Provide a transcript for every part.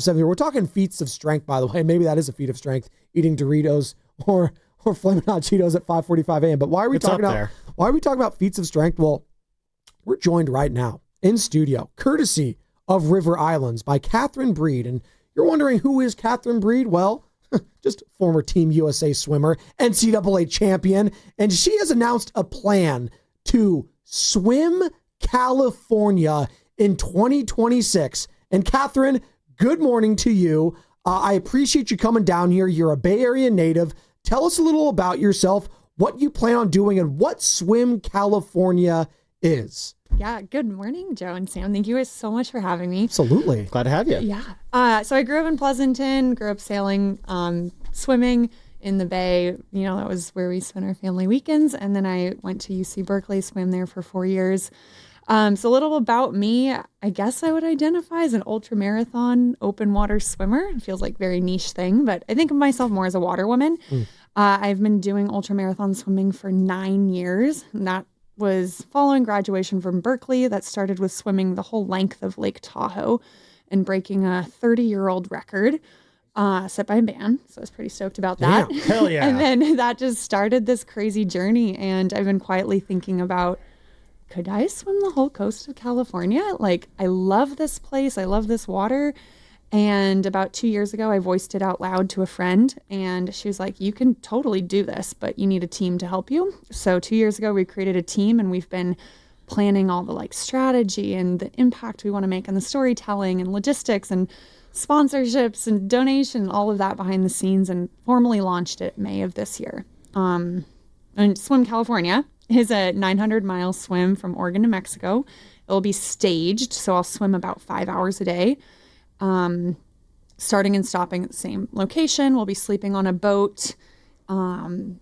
We're talking feats of strength, by the way. Maybe that is a feat of strength, eating Doritos or Flamin' Hot Cheetos at 5:45 a.m. But why are we talking about feats of strength? Well, we're joined right now in studio, courtesy of River Islands, by Catherine Breed. And you're wondering, who is Catherine Breed? Well, just former Team USA swimmer, NCAA champion. And she has announced a plan to swim California in 2026. And Catherine, good morning to you. I appreciate you coming down here. You're a Bay Area native. Tell us a little about yourself, what you plan on doing, and what Swim California is. Yeah, good morning, Joe and Sam. Thank you guys so much for having me. Absolutely. Glad to have you. Yeah. So I grew up in Pleasanton, grew up sailing, swimming in the Bay. You know, that was where we spent our family weekends. And then I went to UC Berkeley, swam there for 4 years. So a little about me, I guess I would identify as an ultramarathon open water swimmer. It feels like a very niche thing, but I think of myself more as a water woman. I've been doing ultramarathon swimming for 9 years, and that was following graduation from Berkeley. That started with swimming the whole length of Lake Tahoe and breaking a 30-year-old record set by a man. So I was pretty stoked about that. Damn, hell yeah. And then that just started this crazy journey, and I've been quietly thinking about, could I swim the whole coast of California? Like, I love this place. I love this water. And about 2 years ago, I voiced it out loud to a friend, and she was like, you can totally do this, but you need a team to help you. So 2 years ago, we created a team, and we've been planning all the strategy and the impact we want to make, and the storytelling and logistics and sponsorships and donation, all of that behind the scenes, and formally launched it May of this year. And Swim California is a 900-mile swim from Oregon to Mexico. It'll be staged, so I'll swim about 5 hours a day. Starting and stopping at the same location. We'll be sleeping on a boat. And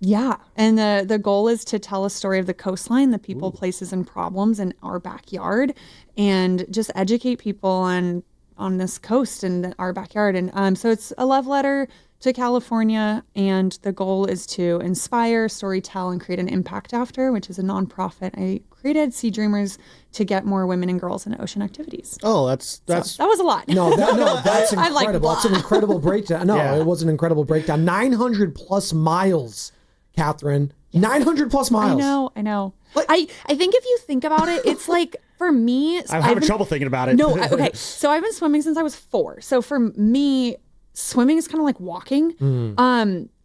the goal is to tell a story of the coastline, the people, places, and problems in our backyard, and just educate people on this coast and our backyard. And so it's a love letter to California, and the goal is to inspire, storytell, and create an impact after, which is a nonprofit I created, Sea Dreamers, to get more women and girls into ocean activities. Oh, that's So that was a lot. No, that's I like incredible. That's an incredible breakdown. No, Yeah. It was an incredible breakdown. 900 plus miles, Catherine. 900 plus miles. I know. I think if you think about it, it's like, for me, I'm having trouble thinking about it. No, okay. So I've been swimming since I was 4. So for me, swimming is kind of like walking.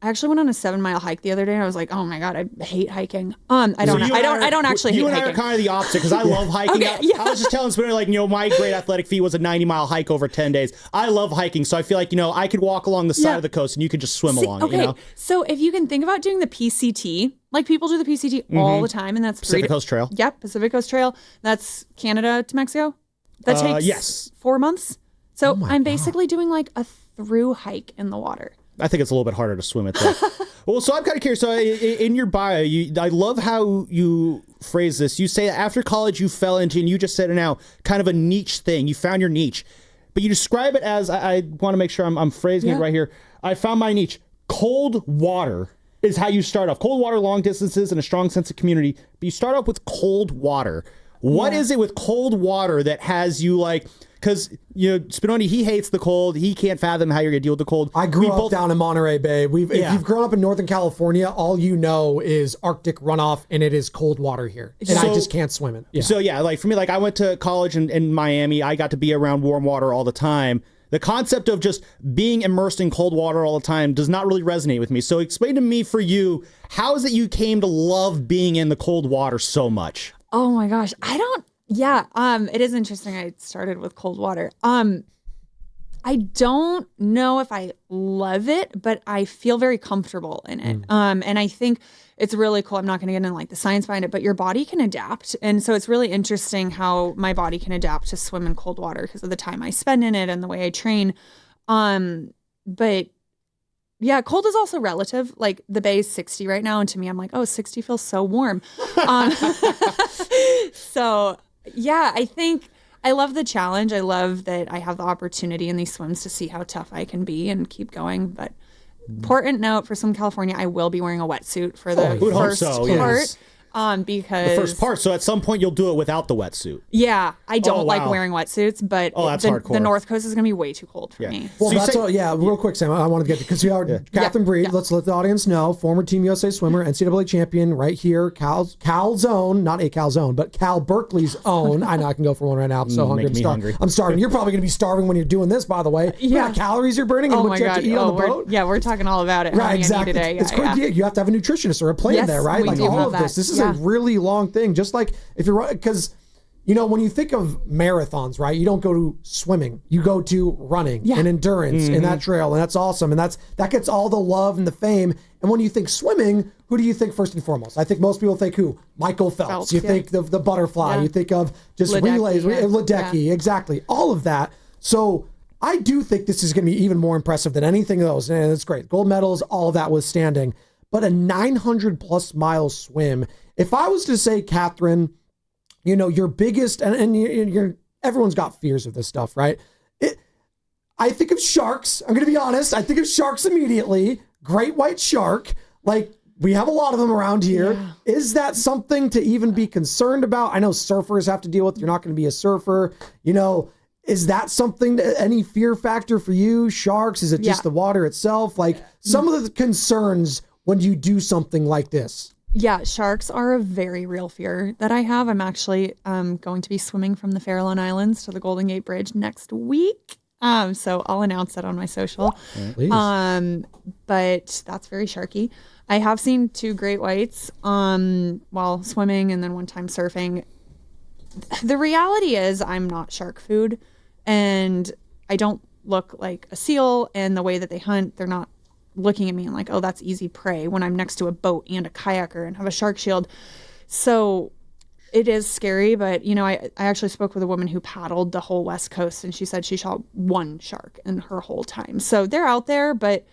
I actually went on a 7-mile hike the other day, and I was like, "Oh my god, I hate hiking." I don't actually hate hiking. You and I are kind of the opposite, because I love hiking. Okay, yeah. I was just telling Spinner, my great athletic feat was a 90-mile hike over 10 days. I love hiking, so I feel like, I could walk along the side of the coast, and you could just swim along. Okay, so if you can think about doing the PCT, like people do the PCT all the time, and that's Pacific Coast Trail. Yep, Pacific Coast Trail. That's Canada to Mexico. That takes 4 months. So I'm basically doing like a through hike in the water. I think it's a little bit harder to swim it though. Well, so I'm kind of curious. So in your bio, I love how you phrase this. You say that after college you fell into, and you just said it now, kind of a niche thing. You found your niche, but you describe it as, I want to make sure I'm phrasing it right here. I found my niche. Cold water is how you start off. Cold water, long distances, and a strong sense of community. But you start off with cold water. What is it with cold water that has you because, Spinoni, he hates the cold. He can't fathom how you're going to deal with the cold. I grew up down in Monterey Bay. If you've grown up in Northern California, all you know is Arctic runoff, and it is cold water here. And I just can't swim it. Yeah. So, for me, I went to college in Miami. I got to be around warm water all the time. The concept of just being immersed in cold water all the time does not really resonate with me. So explain to me, for you, how is it you came to love being in the cold water so much? Oh my gosh. It is interesting. I started with cold water. I don't know if I love it, but I feel very comfortable in it. And I think it's really cool. I'm not going to get into the science behind it, but your body can adapt. And so it's really interesting how my body can adapt to swim in cold water because of the time I spend in it and the way I train. But yeah, cold is also relative. Like, the bay is 60 right now, and to me, I'm like, oh, 60 feels so warm. So yeah, I think I love the challenge. I love that I have the opportunity in these swims to see how tough I can be and keep going. But important note for Swim California, I will be wearing a wetsuit for the first part. Yes. because the first part. So at some point you'll do it without the wetsuit. Yeah, I don't like wearing wetsuits, but that's hardcore. The North Coast is going to be way too cold for me. Well, so real quick, Sam, I wanted to get to, because we are Catherine Breed. Let's let the audience know, former Team USA swimmer, NCAA champion, right here, Cal's own, not a Cal's own, but Cal Berkeley's own. I know I can go for one right now. I'm so hungry. I'm starving. You're probably going to be starving when you're doing this, by the way. Yeah, calories you're burning and what you have to eat on the boat. We're talking all about it. Right, exactly. It's good. You have to have a nutritionist or a plan there, right? Like all of this. This is a really long thing. Just like if you're, because when you think of marathons, right, you don't go to swimming, you go to running and endurance in that trail, and that's awesome, and that gets all the love and the fame. And when you think swimming, who do you think first and foremost? I think most people think who? Michael Phelps. You think the butterfly. You think of just relays, Ledecky, exactly, all of that. So I do think this is going to be even more impressive than anything of those, and it's great. Gold medals, all of that was standing, but a 900 plus mile swim. If I was to say, Catherine, your biggest, and you're, everyone's got fears of this stuff, right? I think of sharks. I'm going to be honest. I think of sharks immediately. Great white shark. Like, we have a lot of them around here. Yeah. Is that something to even be concerned about? I know surfers have to deal with, you're not going to be a surfer. Is that something, any fear factor for you? Sharks? Is it just the water itself? Like, some of the concerns when you do something like this. Yeah, sharks are a very real fear that I have. I'm actually going to be swimming from the Farallon Islands to the Golden Gate Bridge next week. So I'll announce that on my social. Please. But that's very sharky. I have seen 2 great whites while swimming and then one time surfing. The reality is I'm not shark food, and I don't look like a seal, and the way that they hunt, they're not looking at me and like, oh, that's easy prey, when I'm next to a boat and a kayaker and have a shark shield. So it is scary, but I actually spoke with a woman who paddled the whole West Coast, and she said she shot 1 shark in her whole time. So they're out there, but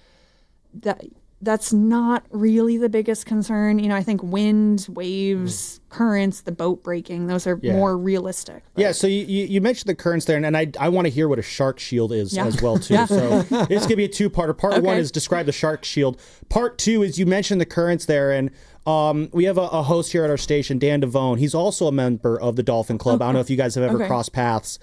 that's not really the biggest concern. I think wind, waves, currents, the boat breaking, those are more realistic. But. Yeah, so you mentioned the currents there, and I want to hear what a shark shield is as well, too. So it's going to be a 2-parter. Part 1 is describe the shark shield. Part 2 is you mentioned the currents there, and we have a host here at our station, Dan Devone. He's also a member of the Dolphin Club. I don't know if you guys have ever crossed paths.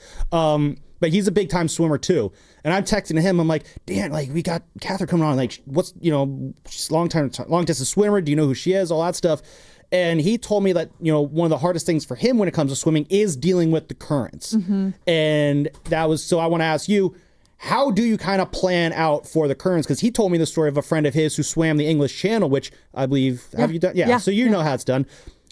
But he's a big time swimmer too. And I'm texting him. I'm like, Dan, like, we got Catherine coming on. Like, what's, she's a long distance swimmer. Do you know who she is? All that stuff. And he told me that, one of the hardest things for him when it comes to swimming is dealing with the currents. Mm-hmm. And so I want to ask you, how do you kind of plan out for the currents? Because he told me the story of a friend of his who swam the English Channel, which I believe, have you done? Yeah. So you know how it's done.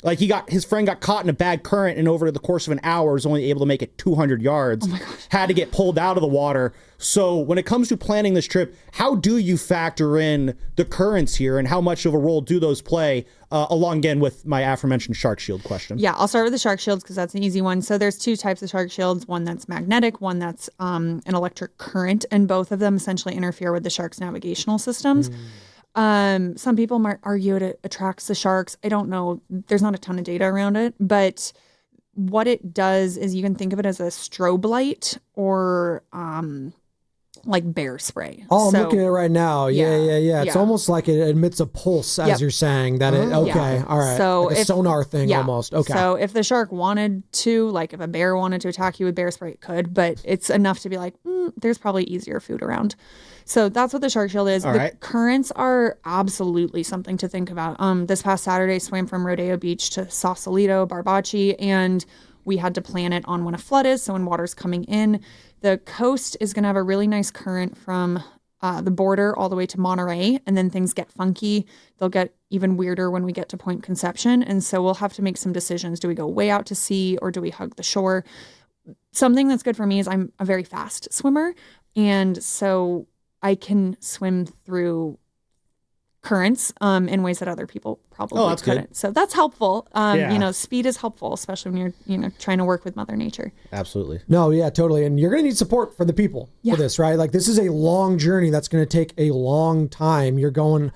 Like, his friend got caught in a bad current, and over the course of an hour was only able to make it 200 yards. Oh my gosh. Had to get pulled out of the water. So when it comes to planning this trip, how do you factor in the currents here, and how much of a role do those play, along again with my aforementioned shark shield question? Yeah, I'll start with the shark shields because that's an easy one. So there's 2 types of shark shields, one that's magnetic, one that's an electric current, and both of them essentially interfere with the shark's navigational systems. Some people might argue it attracts the sharks. I don't know. There's not a ton of data around it, but what it does is you can think of it as a strobe light or like bear spray. Oh, I'm looking at it right now. Yeah. It's almost like it emits a pulse as you're saying that it, all right. So like a sonar thing almost. Okay. So if the shark wanted to, like if a bear wanted to attack you with bear spray, it could, but it's enough to be like, there's probably easier food around. So that's what the shark shield is. Currents are absolutely something to think about. This past Saturday, swam from Rodeo Beach to Sausalito, Barbacci, and we had to plan it on when a flood is, so when water's coming in. The coast is going to have a really nice current from the border all the way to Monterey, and then things get funky. They'll get even weirder when we get to Point Conception, and so we'll have to make some decisions. Do we go way out to sea, or do we hug the shore? Something that's good for me is I'm a very fast swimmer, and so I can swim through currents in ways that other people probably couldn't. Good. So that's helpful. Speed is helpful, especially when you're trying to work with Mother Nature. Absolutely. No, yeah, totally. And you're going to need support for the people for this, right? Like, this is a long journey that's going to take a long time. You're going,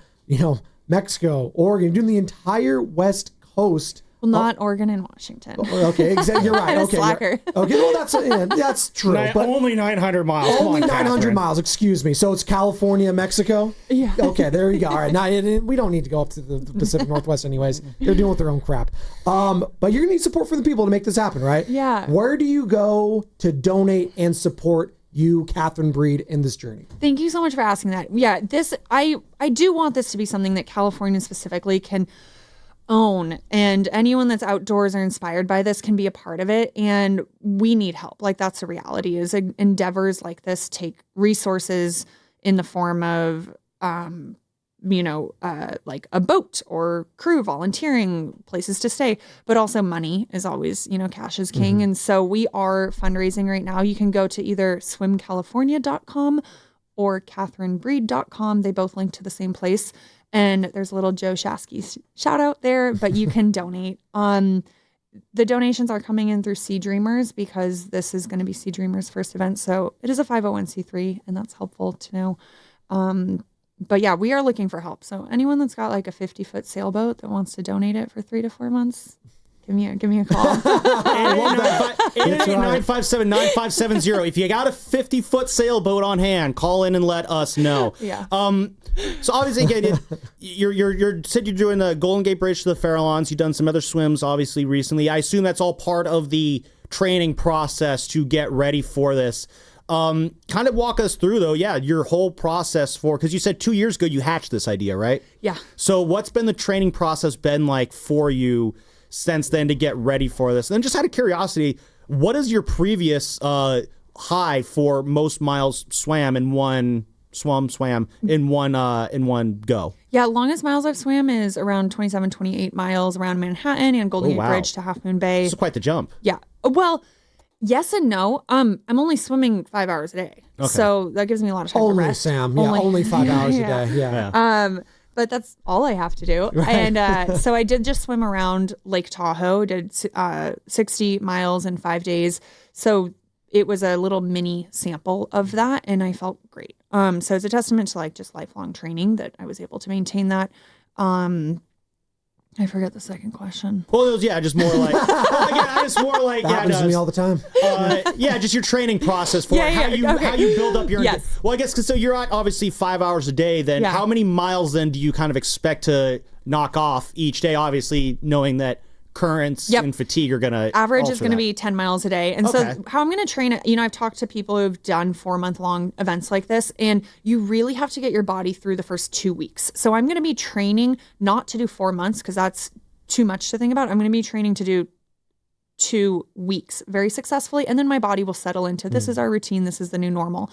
Mexico, Oregon, doing the entire West Coast Well, not Oregon and Washington. Okay, exactly. You're right. I'm a Okay, slacker. Okay, well that's true. But only 900 miles. only 900 miles. Excuse me. So it's California, Mexico. Yeah. Okay, there you go. All right. Now we don't need to go up to the Pacific Northwest, anyways. They're dealing with their own crap. But you're gonna need support for the people to make this happen, right? Yeah. Where do you go to donate and support you, Catherine Breed, in this journey? Thank you so much for asking that. Yeah, I do want this to be something that California specifically can own, and anyone that's outdoors or inspired by this can be a part of it, and we need help. Like, that's the reality, is endeavors like this take resources in the form of like a boat or crew, volunteering, places to stay, but also money is always, cash is king. Mm-hmm. And so we are fundraising right now. You can go to either swimcalifornia.com or catherinebreed.com. They both link to the same place. And there's a little Joe Shasky shout out there, but you can donate. The donations are coming in through Sea Dreamers, because this is going to be Sea Dreamers' first event. So it is a 501c3, and that's helpful to know. But yeah, we are looking for help. So anyone that's got like a 50-foot sailboat that wants to donate it for 3 to 4 months, give me a call. 888-957-9570. If you got a 50-foot sailboat on hand, call in and let us know. Yeah. So obviously, again, you said you're doing the Golden Gate Bridge to the Farallones. You've done some other swims, obviously, recently. I assume that's all part of the training process to get ready for this. Kind of walk us through, though, your whole process because you said 2 years ago you hatched this idea, right? Yeah. So what's been the training process been like for you since then to get ready for this? And then just out of curiosity, what is your previous high for most miles swam in one go? Yeah, longest miles I've swam is around 27, 28 miles around Manhattan and Golden Gate Bridge to Half Moon Bay. This is quite the jump. Yeah. Well, yes and no. I'm only swimming 5 hours a day. Okay. So that gives me a lot of time to rest. Sam. Yeah, only 5 hours a day. Yeah. But that's all I have to do. Right. And so I did just swim around Lake Tahoe, did 60 miles in 5 days. So it was a little mini sample of that, and I felt great. So it's a testament to like just lifelong training that I was able to maintain that. I forget the second question. Well, it was, just more like, that happens to me all the time. Just your training process for how you build up your. Yes. Well, I guess because so you're at obviously 5 hours a day. Then how many miles then do you kind of expect to knock off each day? Obviously, knowing that currents and fatigue are going to average is going to be 10 miles a day. And so how I'm going to train it, I've talked to people who've done 4-month-long events like this, and you really have to get your body through the first 2 weeks. So I'm going to be training not to do 4 months, because that's too much to think about. I'm going to be training to do 2 weeks very successfully, and then my body will settle into this is our routine, this is the new normal.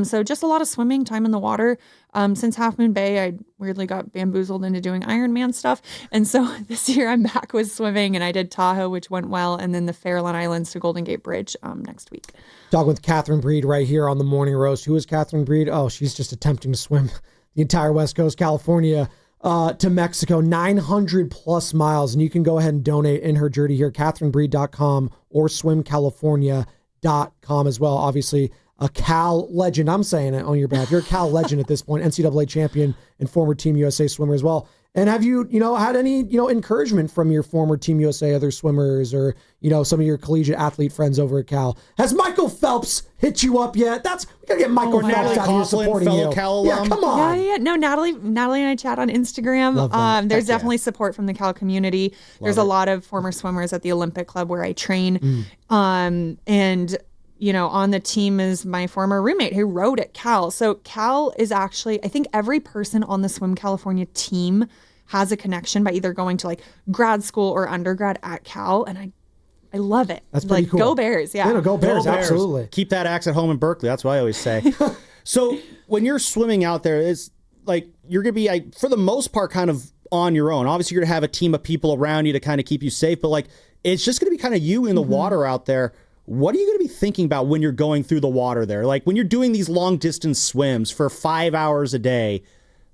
So just a lot of swimming, time in the water. Since Half Moon Bay, I weirdly got bamboozled into doing Ironman stuff, and so this year I'm back with swimming, and I did Tahoe, which went well, and then the Farallon Islands to Golden Gate Bridge next week. Talking with Catherine Breed right here on the Morning Roast. Who is Catherine Breed? Oh, she's just attempting to swim the entire West Coast, California to Mexico, 900 plus miles. And you can go ahead and donate in her journey here, catherinebreed.com or swimcalifornia.com as well. Obviously, a Cal legend. I'm saying it on your behalf. You're a Cal legend at this point, NCAA champion and former Team USA swimmer as well. And have you, had any, encouragement from your former Team USA other swimmers or, some of your collegiate athlete friends over at Cal? Has Michael Phelps hit you up yet? We gotta get Michael Phelps out here supporting you. Cal alum. Yeah, come on. Yeah. No, Natalie and I chat on Instagram. There's definitely support from the Cal community. There's a lot of former swimmers at the Olympic Club where I train. And on the team is my former roommate who rowed at Cal. So Cal is actually, I think every person on the Swim California team has a connection by either going to like grad school or undergrad at Cal. And I love it. That's pretty cool. Go Bears. Yeah. Go Bears. Absolutely. Keep that axe at home in Berkeley. That's what I always say. So when you're swimming out there, it's like you're going to be, for the most part, kind of on your own. Obviously, you're going to have a team of people around you to kind of keep you safe. But like, it's just going to be kind of you in the water out there. What are you going to be thinking about when you're going through the water there? Like when you're doing these long distance swims for 5 hours a day,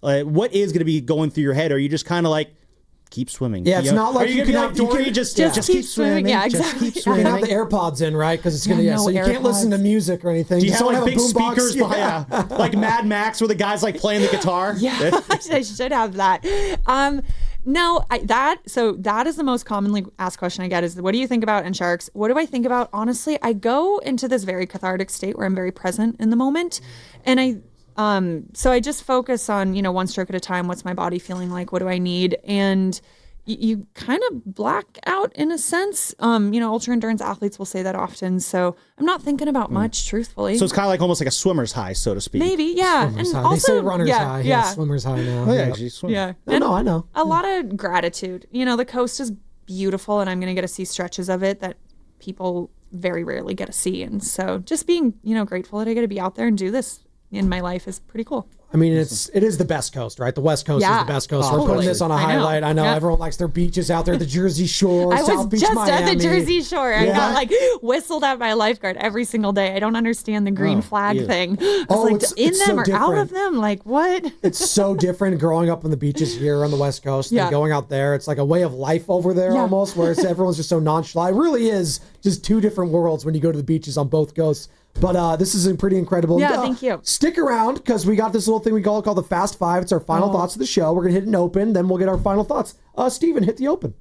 what is going to be going through your head? Are you just kind of like, keep swimming? Yeah, it's not like you can just keep swimming. Yeah, exactly. Just keep swimming. You can have the AirPods in, right? Because it's going to, so you can't listen to music or anything. Do you have like big speakers behind, like Mad Max where the guy's like playing the guitar? Yeah, I should have that. No, that is the most commonly asked question I get is, what do you think about in sharks? What do I think about? Honestly, I go into this very cathartic state where I'm very present in the moment. And so I just focus on, one stroke at a time. What's my body feeling like? What do I need? And you kind of black out in a sense. Ultra endurance athletes will say that often. So I'm not thinking about much, truthfully. So it's kind of like almost like a swimmer's high, so to speak. Maybe, yeah. Swimmer's And high. also, They say runner's high. Yeah, swimmer's high now. Oh, yeah, she's swimming. Yeah. I know. A lot of gratitude. The coast is beautiful, and I'm going to get to see stretches of it that people very rarely get to see. And so just being, grateful that I get to be out there and do this in my life is pretty cool. I mean, it is the best coast, right? The West Coast is the best coast. We're putting this on a highlight. I know everyone likes their beaches out there, the Jersey Shore, I South was Beach, just Miami. at the Jersey Shore. I got whistled at by a lifeguard every single day. I don't understand the green flag thing. I was like, in them or out of them? Like, what? It's so different growing up on the beaches here on the West Coast and going out there. It's like a way of life over there almost, where everyone's just so nonchalant. It really is just two different worlds when you go to the beaches on both coasts. But this is pretty incredible. Yeah, thank you. Stick around because we got this little thing we call the Fast Five. It's our final thoughts of the show. We're going to hit an open, then we'll get our final thoughts. Steven, hit the open.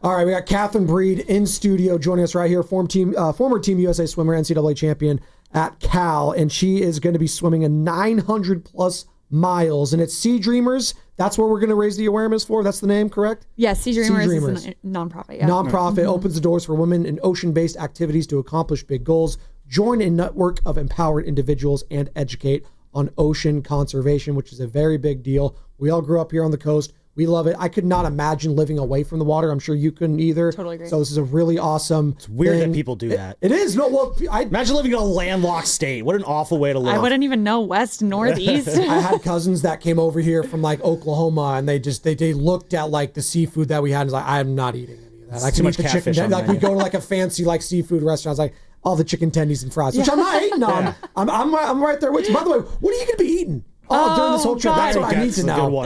All right, we got Catherine Breed in studio joining us right here, former Team USA swimmer, NCAA champion at Cal, and she is going to be swimming a 900-plus miles, and it's Sea Dreamers. That's where we're going to raise the awareness for. That's the name, correct? Yes, Sea Dreamers is a nonprofit. Yeah. Nonprofit opens the doors for women in ocean-based activities to accomplish big goals. Join a network of empowered individuals and educate on ocean conservation, which is a very big deal. We all grew up here on the coast. We love it. I could not imagine living away from the water. I'm sure you couldn't either. Totally agree. So this is a really awesome It's weird thing. that people do that. It is. No, well, Imagine living in a landlocked state. What an awful way to live. I wouldn't even know west, north, east. I had cousins that came over here from like Oklahoma, and they looked at like the seafood that we had and was like, I'm not eating any of that. I too can much eat the chicken. catfish on Like the we go to like a fancy like seafood restaurant. I was like, all the chicken tendies and fries, which I'm not eating on. I'm right there with you. By the way, what are you going to be eating? During this whole trip, God. that's what I need to know.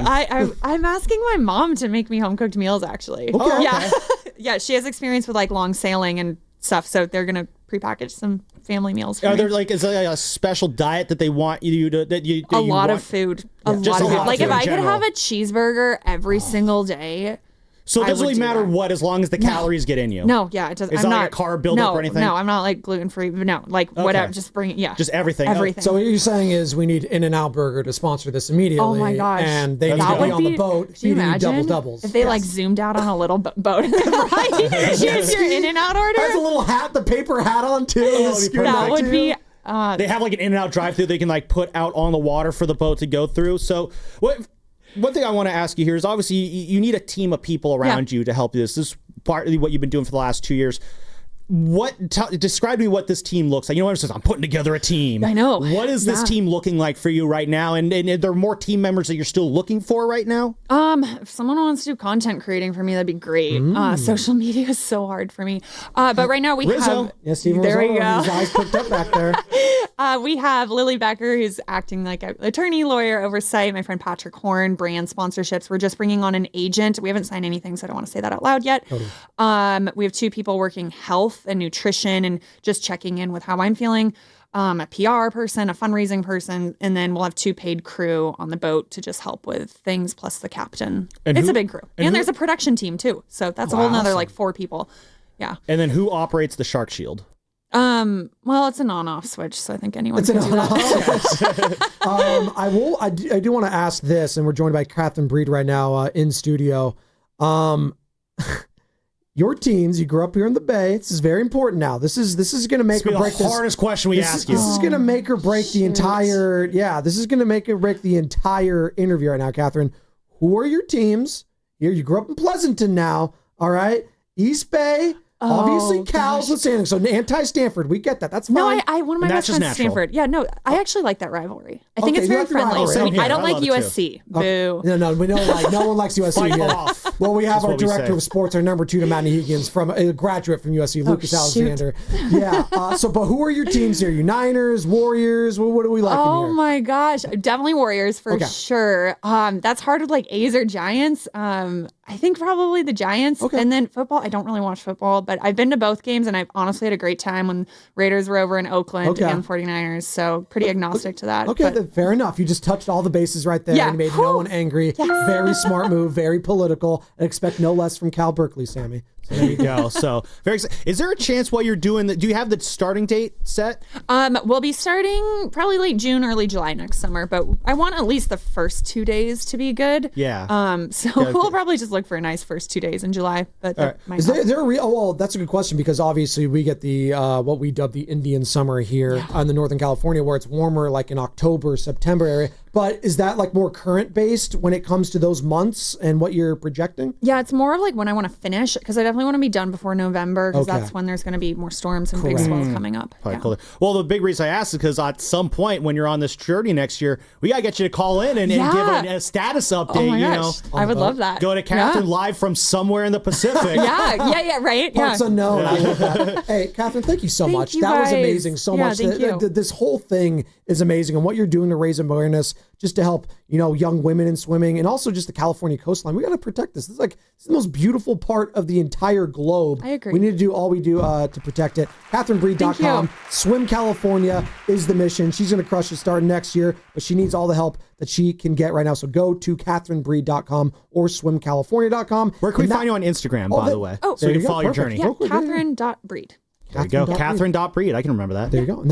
I'm asking my mom to make me home cooked meals. Actually, Okay. Yeah, yeah. She has experience with like long sailing and stuff, so they're gonna prepackage some family meals. For me. There like is there like a special diet that they want you to a lot of food. A lot of food. Like if I could have a cheeseburger every single day. So it doesn't really matter what, as long as the calories get in you. No, yeah, it doesn't. It's not like a carb buildup or anything? No, I'm not like gluten free. No, like whatever. Just bring it. Yeah, just everything. Everything. So what you're saying is we need In-N-Out Burger to sponsor this immediately. Oh my gosh. And they need to be on the boat feeding you double doubles. If they like zoomed out on a little boat, right? Here's your In-N-Out order. Has a little hat, the paper hat on too. That would be. They have like an In-N-Out drive-through they can like put out on the water for the boat to go through. So one thing I want to ask you here is obviously you need a team of people around you to help you. This is partly what you've been doing for the last 2 years. Describe to me what this team looks like. You know what it says? I'm putting together a team. I know. What is this team looking like for you right now? And are there more team members that you're still looking for right now? If someone wants to do content creating for me, that'd be great. Social media is so hard for me. But right now we have. Yeah, Steven there Rizzo, we go. his eyes picked up back there. We have Lily Becker, who's acting like an attorney, lawyer, oversight. My friend Patrick Horn, brand sponsorships. We're just bringing on an agent. We haven't signed anything, so I don't want to say that out loud yet. Totally. We have 2 people working health and nutrition and just checking in with how I'm feeling. A PR person, a fundraising person, and then we'll have 2 paid crew on the boat to just help with things, plus the captain. It's a big crew. And there's a production team too. So that's a whole nother like 4 people. Yeah. And then who operates the Shark Shield? Well, it's an on-off switch, so I think anyone can do that. I do want to ask this, and we're joined by Catherine Breed right now in studio. Your teams, you grew up here in the Bay. This is very important now. This is going to make or break the hardest question we ask you. This is going to make or break the entire. Yeah, this is going to make or break the entire interview right now, Catherine. Who are your teams? You grew up in Pleasanton now. All right, East Bay. Obviously, Cal's with Stanford, so anti-Stanford. We get that. That's fine. No, one of my best friends is Stanford. Yeah, no, I actually like that rivalry. I think it's very friendly. I don't like USC. Boo. No, we know no one likes USC here. Well, we have our director of sports, our number 2 to Matt Higgins, from a graduate from USC, Lucas Alexander. Yeah. But who are your teams here? You Niners, Warriors? What do we like? Oh my gosh, definitely Warriors for sure. That's hard with like A's or Giants. I think probably the Giants. Okay. And then football, I don't really watch football, but I've been to both games and I've honestly had a great time when Raiders were over in Oakland and 49ers. So pretty agnostic to that. Okay, fair enough. You just touched all the bases right there and you made no one angry. Yes. Very smart move, very political. I expect no less from Cal Berkeley, Sammy. So there you go. So very excited. Is there a chance while you're doing that, do you have the starting date set? We'll be starting probably late June, early July next summer, but I want at least the first 2 days to be good. Yeah. So we'll probably just look for a nice first 2 days in July. But is there a real? Oh, well, that's a good question because obviously we get the what we dub the Indian summer here in the Northern California, where it's warmer, like in October, September area. But is that like more current based when it comes to those months and what you're projecting? Yeah, it's more of like when I want to finish because I definitely want to be done before November because that's when there's going to be more storms and big swells coming up. Well, the big reason I asked is because at some point when you're on this journey next year, we got to get you to call in and give a status update. Oh my gosh. I would love that. Go to Catherine live from somewhere in the Pacific. Right. Parts unknown. I love that. Hey, Catherine, thank you so much. That was amazing. So much. Thank you. This whole thing is amazing, and what you're doing to raise awareness, just to help young women in swimming, and also just the California coastline. We got to protect this. It's the most beautiful part of the entire globe. I agree. We need to do all we do to protect it. CatherineBreed.com. Swim California is the mission. She's going to crush it starting next year, but she needs all the help that she can get right now. So go to CatherineBreed.com or SwimCalifornia.com. Where can we find you on Instagram, by the way? Oh, so you can follow your journey. Yeah, Catherine.breed. There you go. Catherine.breed. I can remember that. There you go.